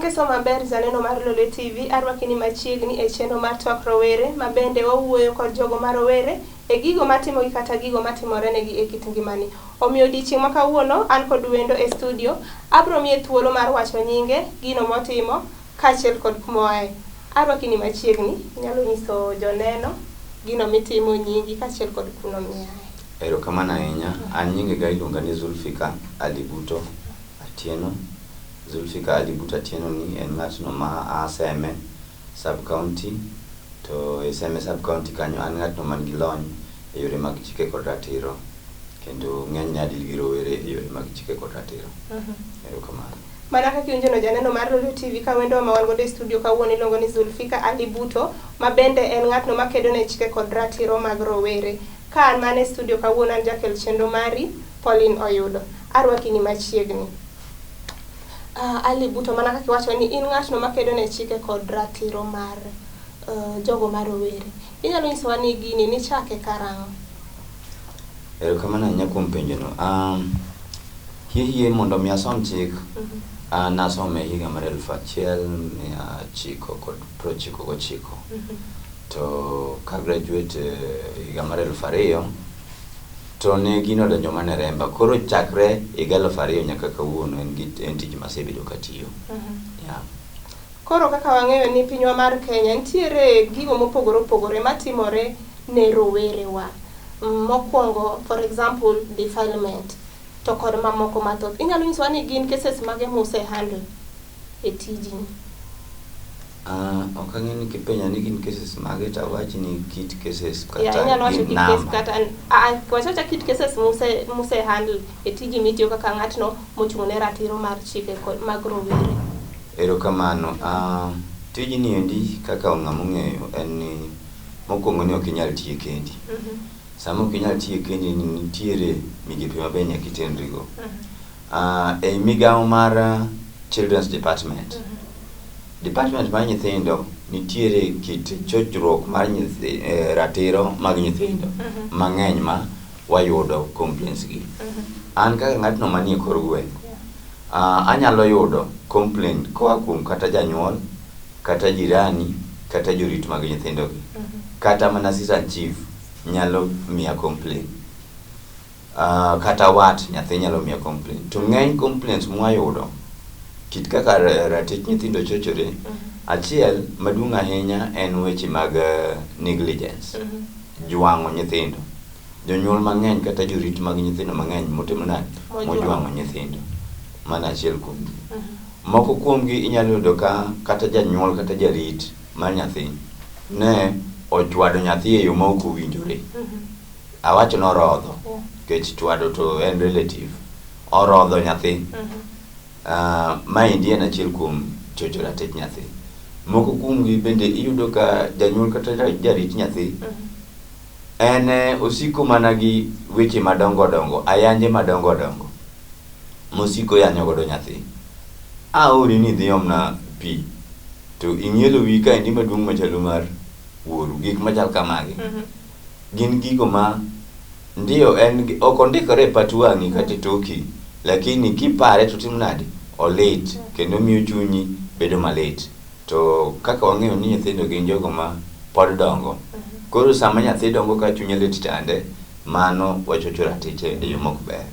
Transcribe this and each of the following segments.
keso maber janeno mar Lole TV, arwakini machiegni e chenro mar Twak Rowere, ma bende wawuoyo kod jogo ma rowere e gigo matimogi kata gigo matimore negi e kit ngimani. Omiyo odiochieng' ma kawuono an kod wendo e studio, abro miye thuolo mar wacho nyinge, gino motimo, kaachiel kod kumoaye. Arwakini machiegni, inyalo nyiso joneno gino mitimo, nyingi kaachiel kod kuno miaye. Erokamano ahinya. An nyingega iluonga ni Zulfikar Ali Bhutto Atieno. Zulfikar Ali Bhutto Atieno ni en ng'atno ma Seme sub-county, to e Seme sub-county kanyo an ng'atno man gi lony e yore mag chike kod ratiro, kendo ng'enyne adil gi rowere e yore mag chike kod ratiro. Erokamano. Mana kaka iwinjo janeno mar Lole TV, ka wendo ma wan godo e studio kawuono iluongo ni Zulfikar Ali Bhutto, ma bende en ng'atno ma kedo ne chike kod ratiro mag rowere. Ka an mane studio kawuono an jakel chenro mari, Pauline Oyudo. Arwakini machiegni. Ali Bhutto, mana kaka iwacho ni in ng'atno ma kedo ne chike kod ratiro mar jogo ma rowere. Inyalo nyisowa ni gini nichake karang'o? Erokamano ahinya kuom penjono. Hie mondo mi asom chik, nasome higa mar 1999. To ka graduate higa mar 2000, to ne gino donjo mana e remba. Koro chakre higa 2000 nyaka kawuono en tich masebedo katiyo. Koro kaka wang'eyo ni pinywa mar Kenya nitiere gigo mopogore opogore matimore ne rowerewa. Mokwongo, for example, defilement, to kod mamoko mathoth. Inyalo nyisowa ni gin cases mage musehandle e tijni? Ok ang'e ni kipenja ni gin cases mage, to awach ni kit cases kata inyalo wacho kit cases kata wachacha kit cases musehandle e tiji mitiyo kaka ng'atno mochung' ne ratiro mar chike mag rowere. Erokamano. Tijni endi kaka ng'ama ong'eyo en ni mokwongo ni ok inyal tiye kendi. Sama ok inyal tiye kendi, nitiere migepe mabe nyaka itendrigo. E migawo mar Children's Department, Department mar nyithindo, nitiere kit chochruok mar ratiro mag nyithindo mang'eny ma wayudo complaints gi. An kaka ng'atno manie kor gweng', anyalo yudo complaint koa kuom kata janyuol, kata jirani, kata jorit mag nyithindo gi, kata mana assistant chief nyalo miya complaint, kata wat nyathi nyalo miya complaint. To ng'eny complaints mwayudo kit kaka ratich nyithindo chochore, achiel maduong' ahinya en weche mag negligence, jwang'o nyithindo. Jonyuol mang'eny kata jorit mag nyithindo mang'eny motimo nade, mojwang'o nyithindo. Mana achiel kuomgi. Moko kuomgi inyalo yudo ka kata janyuol kata jarit mar nyathi ne ochwado nyathi e yo ma ok owinjore. Awacho ni orodho, kech chwado to en relative, orodho nyathi. Maendi en achiel kuom chocho ratich nyathi. Moko kuomgi bende iyudo ka janyuol kata jarit nyathi en osiko mana gi weche madongo dongo, ayanje madongo dongo, mosiko yanyo godo nyathi. Aori ni dhi omna pi, to ing'ielo wi ka endi maduong' machalo mar wuoru, gik machal kamagi. Gin gigo ma ndiyo ok ondikore e pat wang'i kata e toki, lakini kipare to tim nade, olit, kendo miyo chunyi bedo malit. To kaka wang'eyo ni nyithindo gin jogo ma pod dongo, koro sama nyathi dongo ka chunye lit chande, mano wachocho ratiche e yo mok ber.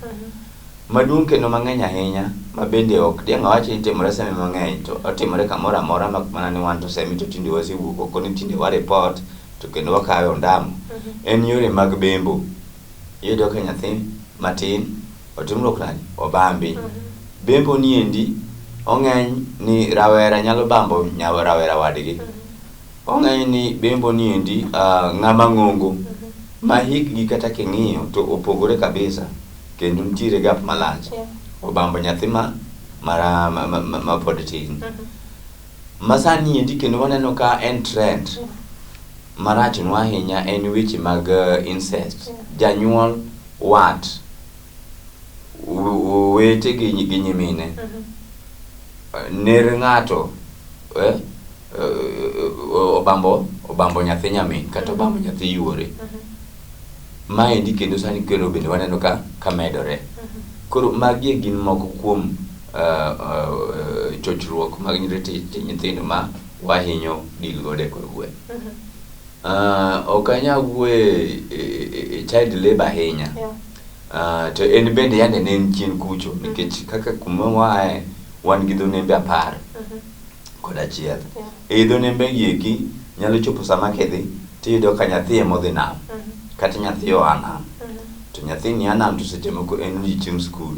Maduong' kendo mang'eny ahinya, ma bende ok diang' awachi ni timore seme mang'eny, to otimore kamoro amora mana ni wan to semi to tinde wasewuok oko, ni tinde wa report to kendo wakawe ondamo. En yore mag bembo. Iyudo ka nyathi matin otimruok nade, obambi. Bembo ni endi ong'eny ni rawera nyalo bambo rawera wadgi. Ong'eny ni bembo ni endi ng'ama ng'ongo ma hikgi kata king'iyo to opogore kabisa, kendo nitiere gap malach. Obambo nyathi ma pod tin. Masani endi kendo waneno ka en trend marachnwa ahinya en weche mag incest. Janyuol wat wete gi nyimine ner ng'ato obambo nyathi nyamin kata obambo nyathi yuore. Maendi kendo sani kendo bende waneno ka medore. Koro magi gin moko kuom chochruok mag nyithindo ma wahinyo deal godo e kor gweng'. Ok anyal wuoye child labor ahinya. To en bende yande ne en chien kucho nikech kaka kuma wae wan gi dho nembe 10 kod achiel. E dho nembe gieki nyalo chopo sama kedhi tiyudo ka nyathi emodhi nam kata nyathi oa nam. To nyathi ni anam to seche moko en odiochieng' skul.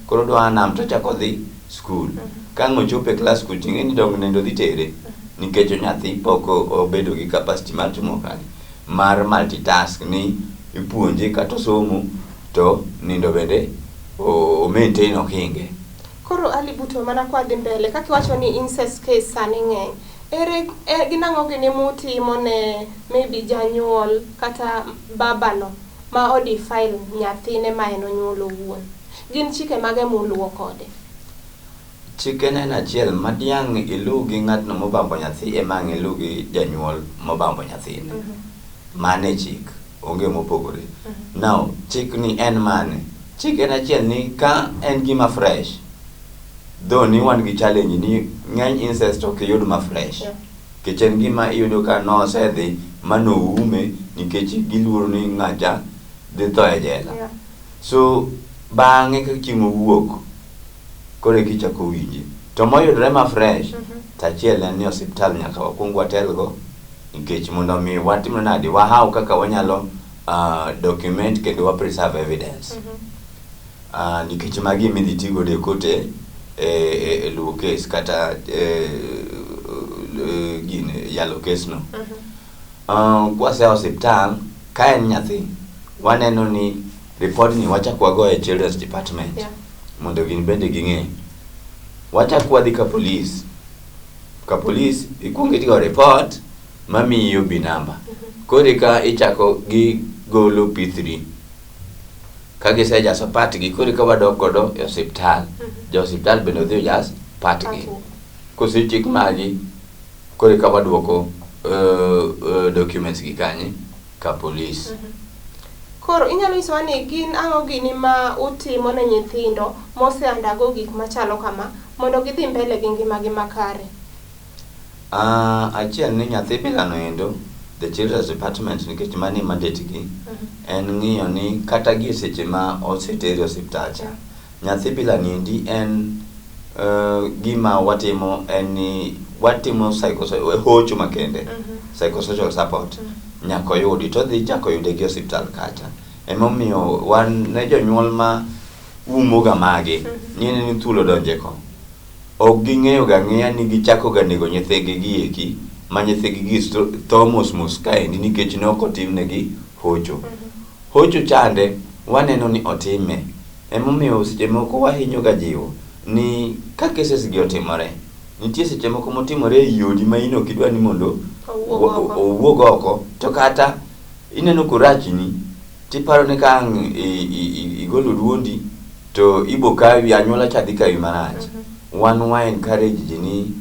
Koro dwa nam to chako dhi skul. Ka ngochopo e klas kuting'e ni dong nendo dhi tere nikech nyathi pok obedo gi capacity mar timo kare mar multitask ni ipuonje kata somo to nindo bende o maintain okinge. Koro alibuto mana kwa dhi mbele kaki wacho ni incest case sani ng'eny. Ere ginang'o gini mutimo ne maybe janyuol kata babano ma odefile nyathine ma en onyuolo wuon. Gin chike mage muluwo kode? Chike en achiel madiang' ilu gi ng'atno mobambo nyathi emang' ilu gi janyuol mobambo nyathine. Mane chik onge mopogore. Now chik ni en mane? Chik en achiel ni ka en gima fresh though ni wan gi challenge ni ng'eny incest ok yud ma fresh. Kech en gima iyudo ka nosedhi manoume nikech giluoro ni ng'acha dhi tho e jela. So bang'e ka chieng' owuok kore kichako winji to moyudre ma fresh tachiel en ni osiptal nyaka wakuong watelgo nikech mondo mi watim nadi wahaw kaka wanyalo document kendo wa preserve evidence. Nikech magi midhi tigo de kote luwo case kata gine yalo case no. Kwasea osiptal ka en nyathi waneno ni report ni wachako wago e children's department mondo gin bende ging'e. Wachako wadhi ka police. Ka police ikuongo itigo report mamiyi OB number. Kore ka ichako gi golo P3. Ka gisejaso patgi kore ka wadok godo e osiptal. Jo osiptal bende odhi ojas patgi. Kosechik magi kore ka wadwoko documents gi kanye ka police. Koro inyalo isowa ni gin ang'o gini ma utimo ne nyithindo moseandago gik machalo kama mondo gidhi mbele gi ngimagi makare? Achiel ni nyathi bilano endo the children's department nikech mani mandate gi en ng'iyo ni kata gi seche ma oseteri osiptal cha nyathi bilani endi en gima watimo en ni watimo hocho makende psychosocial support nyako yudi to dhi chako yude gi osiptal kacha. Emomiyo wan ne jonyuol ma umoga mage nyene ni thuolo donje ko ok ging'eyo ga ng'eya ni gichako ga nego nyithigi gieki ma nyithigi gi Thomas kaendi nikech ne ok otimnegi hocho. Hocho chande waneno ni otime. Emomiyo seche moko wahinyo ga jiwo ni ka cases gi otimore nitie seche moko motimore e yodi ma ino kidwa ni mondo owuog oko to kata ineno korachni tiparo ni kang' igolo duondi to ibo kawi anyuola cha dhi kawi marach. Wan wa encourage ji ni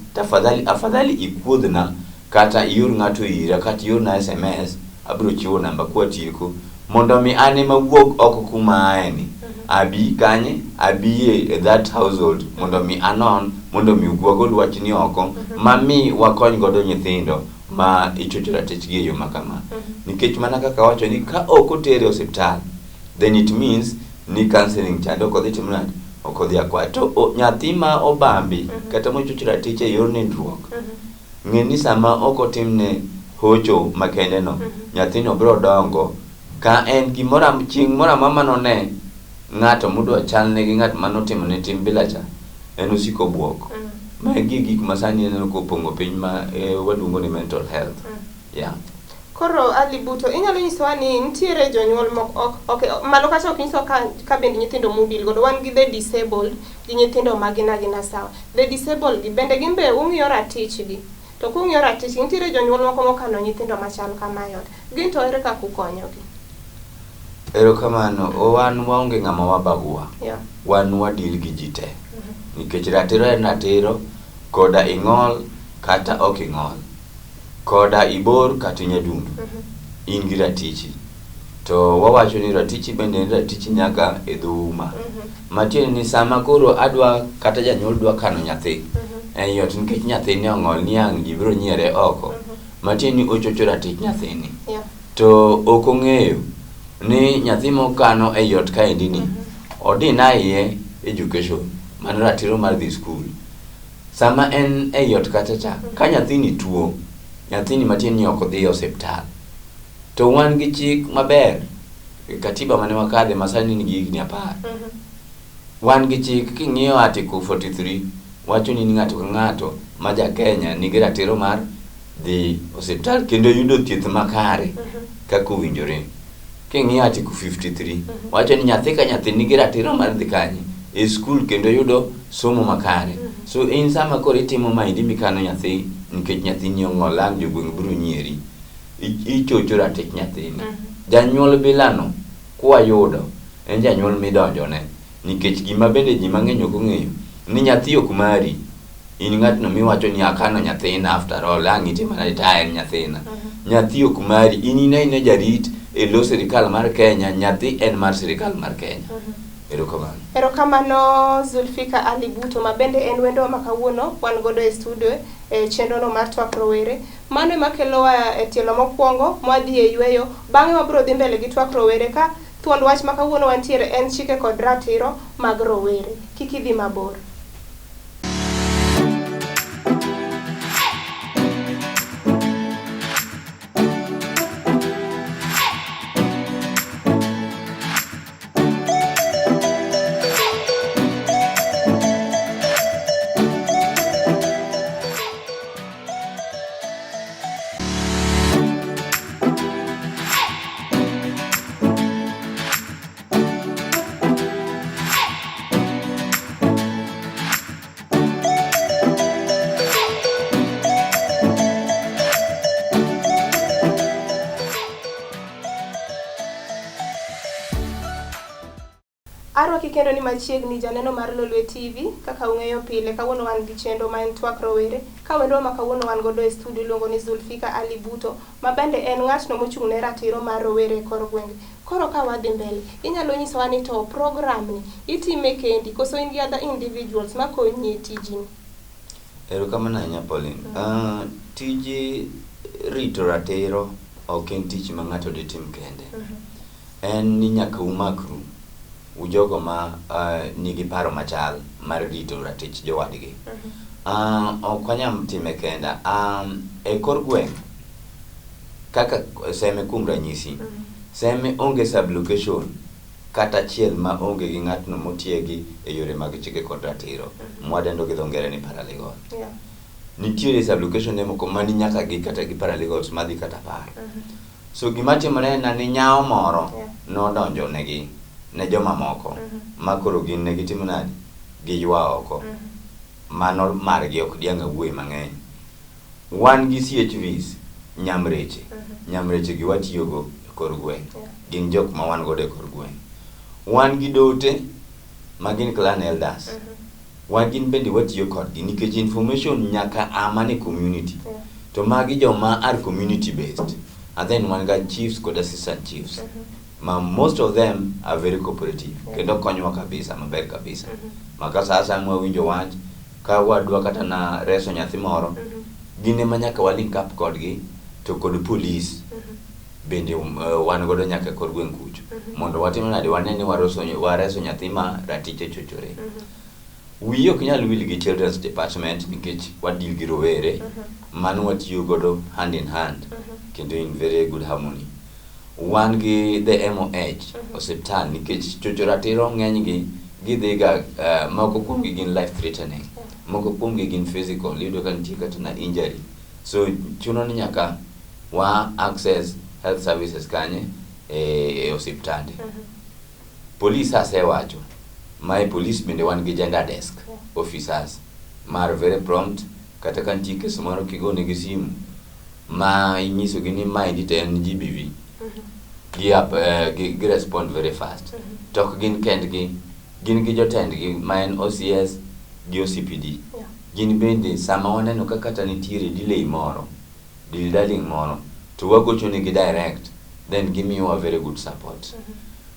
afadhali ikuodhna kata ior ng'ato ira kata ior na SMS abiro chiwo namba kwa tieko mondo mi ane mawuog oko kuma aeni abi kanye abi e that household mondo mi anon mondo mi ugwago wachni oko mami wakony godo nyithindo ma ichochora techgi e yo makama. Nikech mana kaka wacho ni ka ok otere osiptal then it means ni counseling chande ok odhi timo nade ok odhi akwa to nyathi ma obambi kata mochochora tich e yor nindruok ng'e ni sama ok otimne hocho makende no nyathino biro dongo ka en gimoro chieng' moro mama no ne ng'ato mudwa chalne gi ng'at manotimo ne tim bilacha en osiko buok. Magi gik masani neno kopong'o piny ma waluongo ni mental health. Koro alibuto inyalo nyisowa ni nitiere jonyuol moko okay malo kata ok nyiso ka bende nyithindo mudil godo wan gi the disabled gi nyithindo magina sawa. The disabled gi bende gin be ung'iyo ratichgi to kung'iyo ratichgi nitiere jonyuol moko mokano nyithindo machal kamayo gin to ere kaka ukonyogi? Erokamano wan waonge ng'ama wabagua. Wan wadil gi ji te nikech ratiro en ratiro koda ing'ol kata ok ing'ol koda ibor kata nyadundu in gi ratichi to wawacho ni ratich bende ratich nyaka e dhuma. Matiende ni sama koro adwa kata janyuol dwa kano nyathi e ot nikech nyathini ong'ol niang' ji biro nyiere oko. Matiende ni ochocho ratich nyathini. To ok ong'eyo ni nyathi mokano e ot kaendi ni odina iye education man ratiro mar dhi school. Sama en e ot kata ka nyathini tuo, nyathini matiende ni ok odhi e osiptal, to wan gi chik maber katiba mane wakadhe masani nigi higni 10. Wan gi chik king'iyo article 43 wacho ni ng'ato ka ng'ato ma ja Kenya nigi ratiro mar dhi osiptal kendo yudo thieth makare kaka owinjore. King'iyo article 53 wacho ni nyathi ka nyathi nigi ratiro mar dhi kanye e school kendo yudo somo makare. So in sama koro itimo maindi mikano nyathi nikech nyathini ong'ol ang' jogweng' biro nyieri, ichocho ratich nyathini. Janyuol bilano kwa yudo en janyuol midonjone nikech gima bende ji mang'eny ok ong'eyo ni nyathi ok mari. In ng'atno miwacho ni akano nyathina after all ang' iti mana ta en nyathina. Nyathi ok mari, in ine jarit e lo sirikal mar Kenya, nyathi en mar sirikal mar Kenya. Erokamano. Erokamano Zulphika Ali Buto, ma bende en wendo ma kawuono wan godo e studio e chenro no mar Twak Rowere. Mano ema kelowa e tielo mokwongo mwadhi e yweyo, bang'e wabiro dhi mbele gi Twak Rowere ka thuond wach ma kawuono wantiere en chike kod ratiro mag rowere. Kik idhi mabor. Arwaki kendo ni machiegni janeno mar Lolwe TV. Kaka ung'eyo pile kawuono wan gi chenro ma en Twak Rowere. Ka wendo ma kawuono wan godo e studio luongo ni Zulphika Ali Buto, ma bende en ng'atno mochung' ne ratiro mar rowere e kor gwenge. Koro ka wadhi mbele, inyalo nyisowa ni to program ni itime kendi koso in gi other individuals ma konyi e tijini? Erokamano ahinya Pauline. Tiji rito ratiro ok en tich ma ng'ato ditim kende. En ni nyaka umakru ujogo ma nigi paro machal mar rito ratich jowadgi. Ok wanyam time kenda. E kor gweng' kaka seme kuom ranyisi, seme onge sublocation kata achiel ma onge gi ng'atno motiegi e yore mag chike kod ratiro, mwadendo gi dho ngere ni paralegal. Nitiere sublocation moko mani nyaka gi kata gi paralegals madhi kata par. So gima timore na ni nyao moro nodonjo negi ne joma moko ma koro gin ne gitimo nadi giywa oko. Mano margi ok dianga wuoyi mang'eny. Wan gi CHVs nyamreche. Nyamreche gi watiyogo e kor gweng'. Gin jok ma wan godo e kor gweng'. Wan gi dote ma gin clan elders. Wan gin bende watiyo kodgi nikech information nyaka amane community. To magi joma are community based. And then wan ga chiefs kod assistant chiefs. Most of them are very cooperative. Kendo konyowa kabisa, maber kabisa. Maka sasa mwawinjo wach ka wadwa kata na reso nyathi moro, gine ma nyaka walink up kodgi to kod police bende wan godo nyaka kod gweng' kucho. Mondo watimo nade wanene wareso nyathi ma ratiche chochore. Wiyi ok nyal wil gi children's department nikech wadil gi rowere. Mano watiyo godo hand in hand kendo in very good harmony. Wan gi the MOH osiptal nikech chocho ratiro ng'eny gi gidhiga moko kuom gi gin life threatening, moko kuom gi gin physical, yudo ka nitie kata na injury. So chuno ni nyaka wa access health services kanye e osiptande. Police asewacho, my police bende wan gi gender desk officers mar very prompt kata ka nitie kes moro kigone gi simu ma inyiso gi ni mind it en GBV. Gi respond very fast. Tok gin kendgi, gin gi jotendgi ma en OCS gi OCPD. Gin bende sama waneno ka kata nitiere delay moro, dildaling moro, to wagocho negi direct then gimiyowa very good support.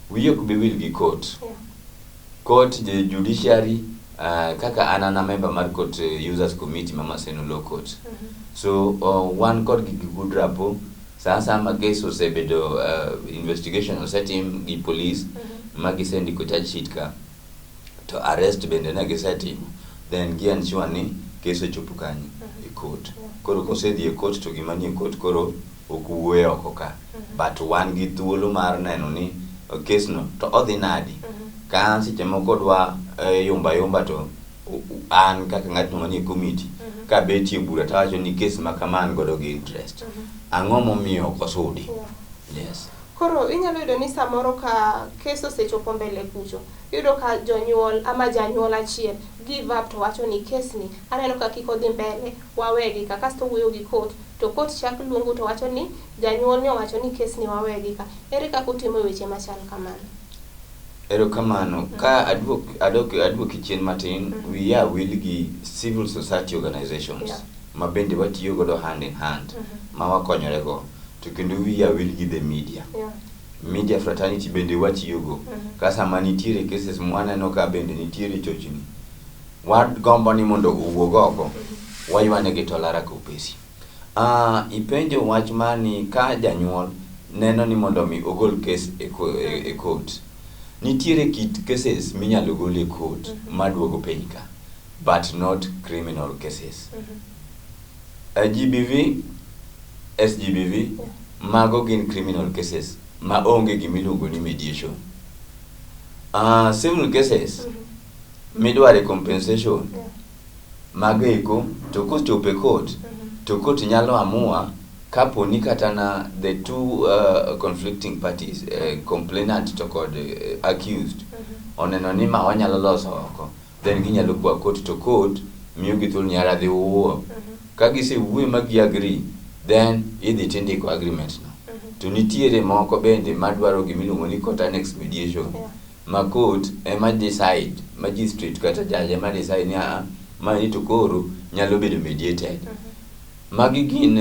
Wiye ok bi wil gi court. Yeah. Court, the judiciary, kaka anana member mar court users committee mama Maseno Law Court. So one court gi good rapport. Sasa ma case osebedo investigation osetim gi police magi sendi ko charge sheet ka to arrest bende na gisetim, then gi ensure ni case ochopo kanyo e court. Koro kosedhi e court to gimani e court koro okuwe oko ka. But wan gi thuolo mar neno ni case no to odhi nadi. Ka seche moko dwa yomba to an kaka ng'at mani e committee ka betie bura tawacho ni case ma kaman godo gi interest. Ang'o momiyo kosudi? Yes. Koro inyalo yudo ni samoro ka case osechopo mbele kucho, yudo ka jonyuol ama janyuol achiel give up to wacho ni case ni aneno ka kik odhi mbele, wawegi ka kasto wuoyo gi court, to court chak luongo to wacho ni janyuol ni owacho ni case ni wawegi ka. Ere kaka utimo weche machal kamano? Erokamano, ka adwoki chien matin, we are will gi civil society organizations ma bende watiyo godo hand in hand, ma wakonyore go, to kendo we are will gi the media. Media fraternity bende watiyo go. Ka sama nitiere cases mwaneno ka bende nitiere chochni, gombo ni mondo owuog oko, waywane gi tolara ka upesi. Ipenjo wach mani ka janyuol neno ni mondo mi ogol case e court. Nitiere kit cases minyalo gol e court maduogo piny ka, but not criminal cases. GBV, SGBV, mago gin criminal cases ma onge gimiluongo ni mediation. Civil cases, midware compensation, mago eko to kochopo e court, to court nyalo amua kapo ni katana the two conflicting parties, complainant to kod accused, oneno ni ma wanyalo loso oko, then ginyalo kwa court to court, miyo githul nyara dhi uwo. Kagise uwe magi agree, then idhi tindiko agreement no. To nitiere moko bende madwaro gimiluongo ni court annex mediation. Ma court ema decide, magistrate kata judge ema decide ni ma ito koro nyalo bedo mediated. Magi gin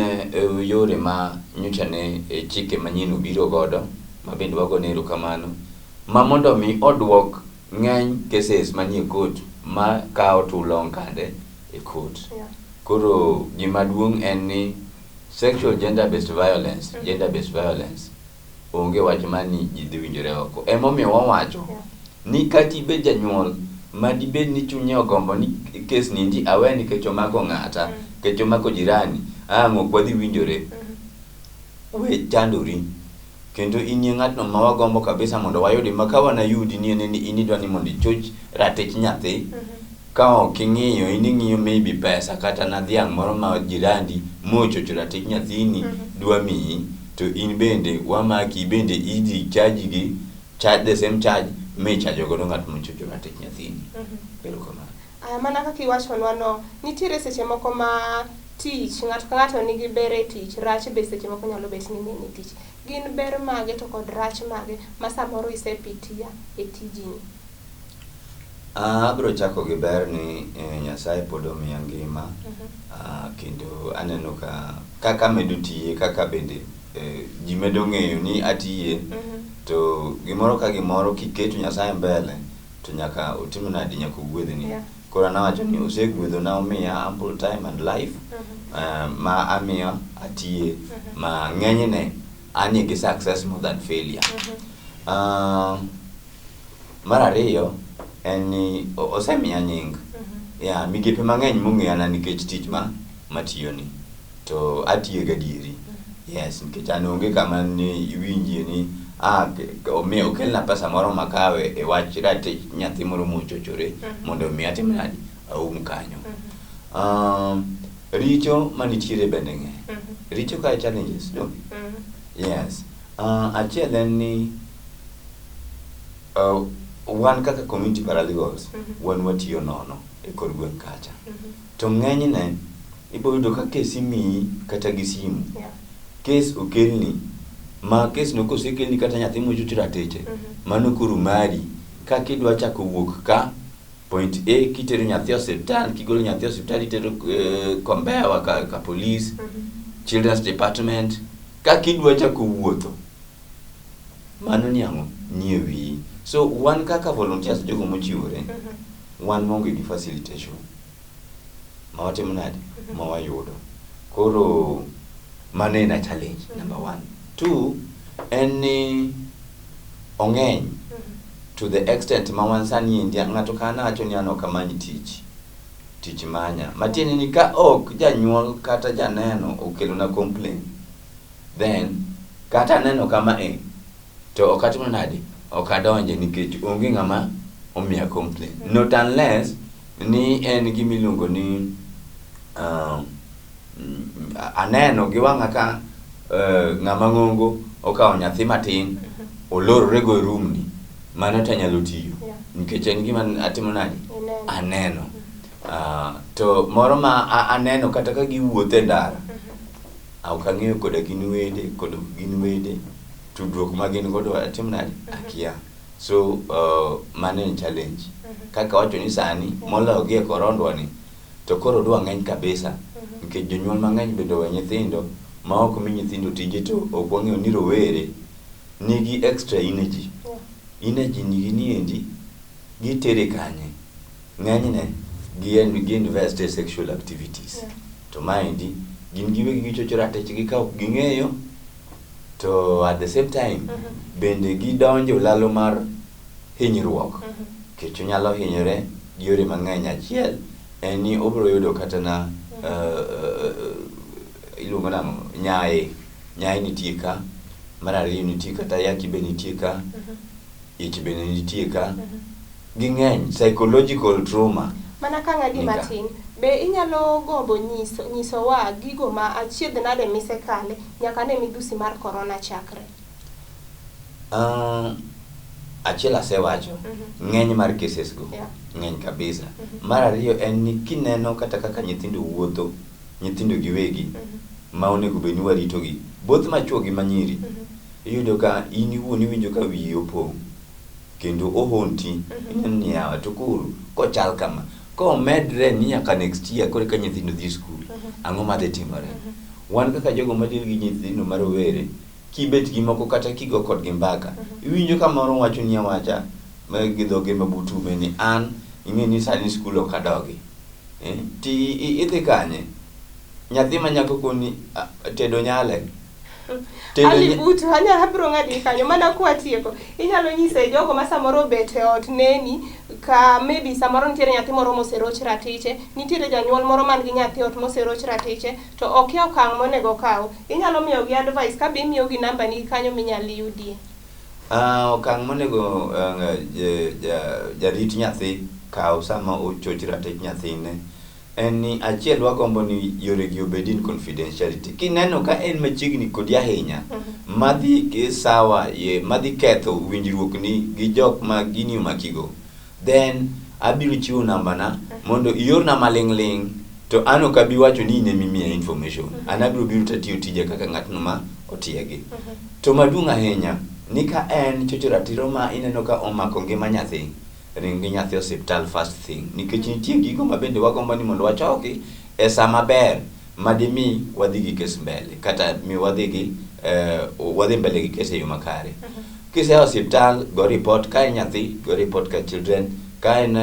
yore ma nyocha ne chike manyien obiro godo, ma bende wagone erokamano, ma mondo mi odwok ng'eny cases manie court ma kao too long kande e court. Koro gima duong' en ni sexual gender-based violence onge wach mani ji dhi winjore oko. Emomiyo wawacho ni kati bed janyuol ma dibed ni chunye ogombo ni case ni ndi awe nikech omako ng'ata, nikech omako jirani, ok wadhi winjore, we chandori. Kendo inie ng'atno ma wagombo kabisa mondo wayudi, ma ka wanayudi ni en ni inidwa ni mondo ichoch ratich nyathi, ka ok ing'iyo, ing'iyo maybe pesa kata na dhiang' moro ma jirandi mochocho ratich nyathini dwa miyi, to in bende wamaki bende idhi charge gi the same charge me charge godo ng'at mochocho ratich nyathini. Erokamano. Mana kaka iwachonwa no, nitiere seche moko ma tich ng'ato ka ng'ato nigi ber e tich, rach be seche moko nyalo bet ni ni tich. Gin ber mage to kod rach mage ma samoro isepitia e tijini? Abro chako gi ber ni Nyasaye pod omiya ngima, kendo aneno ka kaka medo tiye, kaka bende ji medo ng'eyo ni atiye, to gimoro ka gimoro kiketo Nyasaye mbele, to nyaka utimo nadi, nyaka ugwedhni. Koro nawacho ni osegwedho na omiya ample time and life, ma amiya atiye, ma ng'enyne ani gi success more than failure. Mar ariyo en ni osemiya nying. Migepe mang'eny mong'eyana nikech tich matiyoni, to atiye gadieri. Yes, nikech an onge kama ni iwinjie ni omiyo okelna pesa moro makawe e wach ratich nyathi moro mochochore mondo mi atim nadi, aum kanyo. Richo manitiere bende ng'eny. Richo ka challenges do. Yes. Achiel en ni wan kaka community paralegals, wan watiyo nono e kor gweng' kacha. To ng'enyne ibo yudo ka case imiyi kata gi simu. Case okelni, ma case no kosekelni kata nyathi mochocho ratiche, mano koro mari, ka kidwa chako wuok ka point A kitero nyathi osiptal, kigolo nyathi osiptal itero Kombewa ka police, children's department, ka kidwa chako wuotho mano niang'o nie wiyi. So wan kaka volunteers jogo mochiwore, wan monge gi facilitation ma watimo nade ma wayudo. Koro mano en a challenge number 1. 2 en ni ong'eny to the extent ma wan sani India ng'ato kana wacho ni an ok amany tich manya, matiende ni ka ok janyuol kata janeno okelo na complaint, then kata neno kama to ok atimo nade, ok adonje nikech onge ng'ama omiya complaint. Not unless ni en gimiluongo ni aneno gi wang'a ka ng'ama ng'ongo okawo nyathi matin olorore go room ni, mano to nyalo tiyo nikech en gima atimo nade, aneno. To moro ma aneno kata ka giwuothe ndara, ok ang'eyo koda gin wede tudruok ma gin godo atimo nade, akia. So mano en challenge. Kaka wacho ni sani moloyo gi e korondwa ni, to koro dwa ng'eny kabisa nikech jonyuol mang'eny bende owe nyithindo ma ok mi nyithindo tije, to ok wang'eyo ni rowere nigi extra energy nigi niendi gitere kanye ng'enyne gi invest in sexual activities. To maendi gin giwegi gichocho ratechgi ka ok ging'eyo, to at the same time bende gidonjo lalo mar hinyruok, kech onyalo hinyore gi yore mang'eny. Achiel en ni obiro yudo kata na iluongo nang'o, nyaye nitie ka. Mar ariyo nitie kata yaki be nitie ka, ich be nitie ka, ging'eny psychological trauma. Mana ka ng'adi matin, be inyalo gombo nyisowa gigo ma achiedh nade misekale nyaka ne midhusi mar corona chakre? Achiel asewacho, ng'eny mar cases go, ng'eny kabisa. Mar ariyo en ni kineno kata kaka nyithindo wuotho, nyithindo giwegi ma onego bed ni warito gi, both machuo gi manyiri, iyudo ka in iwuon iwinjo ka wiyi opong' kendo ohonti, ni yawa to koro kochal kama, komedre ni nyaka next year kore ka nyithindo dhi school, ang'o madhi timore? Wan kaka jogo madil gi nyithindo marowere, kibet gi moko kata kigo kod gi mbaka, iwinjo ka moro wacho ni awacha gi dhoge mabutume ni an ing'e ni sani school ok adogi, ti idhi kanye? Nyathi manyako koni tedo nyale Alibuto hanya habro ngadi kanyo mana kwatieko. Inyalo nyise jogo ma samoro bet e ot neni ka maybe samoro nitiere nyathi moro moseroch ratiche, nitiere janyuol moro man gi nyathi ot moseroch ratiche, to ok okang' monego kaw. Inyalo miyo gi advice ka be miyo gi namba ni kanyo minyalo yudie. Okang' monego jarit nyathi kaw sama ochoch ratich nyathine en ni achiel wagombo ni yore gi obed in confidentiality. Kineno ka en machiegni kodi ahinya, madhi sawa madhi ketho winjruok ni gi jok ma gini omakigo, then abiro chiwo namba na mondo iorna maling' to an ok abi wacho ni in emimiya information. An abiro biro tatiyo tije kaka ng'atno ma otiegi. To maduong' ahinya ni ka en chocho ratiro ma ineno ka omako ngima nyathi, ringi nyathi osiptal first thing, nikech nitie gigo ma bende wagombo ni mondo wachoki e saa maber madimi wadhi gi kes mbele, kata mi wadhi mbele gi kes e yo makare. Kisea hospital go report ka nyathi, go report ka children, ka en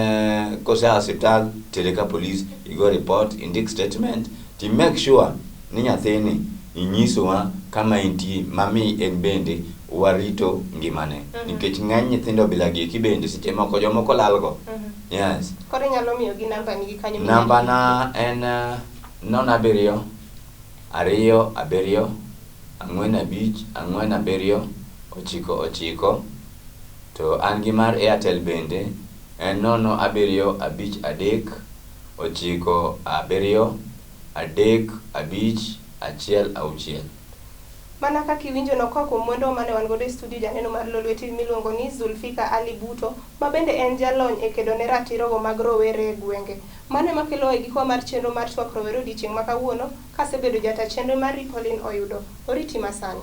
kosea hospital tere ka police, go report, indik statement, to make sure ni nyathini inyisowa kama intie mami en bende warito ngimane. Nikech ng'any nyithindo bila gi kibende seche moko jomoko lalgo. Yes. Koro nyalo miyo gi namba ni kanyo. Namba na en 07 2 7 4 5 4 7 9. To an gi mar Airtel bende en 07 5 3 9 7 3 5 1 6. Mana kaka iwinjo no kwa mwendo mane wan godo e studio janeno mar Lolweti miluongo ni Zulfika Alibuto, ma bende en jalony e kedo ne ratirogo mag rowere e gwenge. Mane makelo e giko mar chenro mar twak rowere odiochieng' ma kawuono, kasebedo jata chenro mar Ripolin oyudo oriti masani.